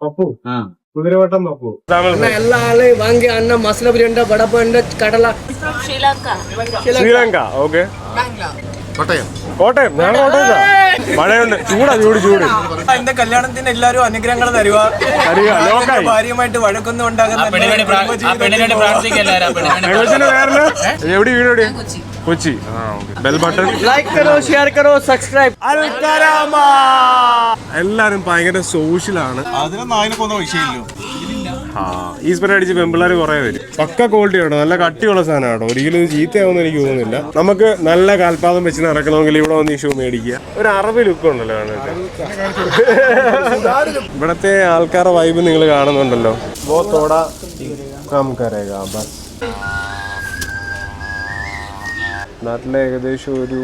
പപ്പു കുതിരവട്ടം പപ്പു എല്ലാ ആളെയും വാങ്ങി അന്ന മസാല ബിരിയാണി വടപ്പുണ്ട് കടല ശ്രീലങ്ക. ഓക്കെ, കോട്ടയം. ഞാൻ കോട്ടയത്താ. മഴയുണ്ട്, ചൂട്. എന്റെ കല്യാണത്തിന് എല്ലാരും അനുഗ്രഹങ്ങൾ തരുക. ഭാര്യയുമായിട്ട് വഴക്കൊന്നും ഉണ്ടാകുന്ന എവിടെ വീട്? കൊച്ചി. ബെൽ ബട്ടൺ ലൈക്ക് കരോ, ഷെയർ കരോ, സബ്സ്ക്രൈബ്. എല്ലാരും ഭയങ്കര സോഷ്യലാണ്. അതിനൊന്നും അതിനൊക്കെ വിഷയമില്ലോ. ഈ സ്പ്രേ അടിച്ച് പെമ്പിള്ളേർ കുറെ വരും. പക്ക ക്വാളിറ്റി ആണ്, നല്ല കട്ടിയുള്ള സാധനമാണ്. ഒരിക്കലും ചീത്തയാവുമെന്ന് എനിക്ക് തോന്നുന്നില്ല. നമുക്ക് നല്ല കാൽപാദം വെച്ച് നടക്കണമെങ്കിൽ ഇവിടെ വന്ന് ഈ ഷൂ മേടിക്കുക. ഒരു അറബി ലുക്ക് ഉണ്ടല്ലോ കാണാൻ. ഇവിടത്തെ ആൾക്കാരുടെ വൈബ് നിങ്ങൾ കാണുന്നുണ്ടല്ലോ. നാട്ടിലെ ഏകദേശം ഒരു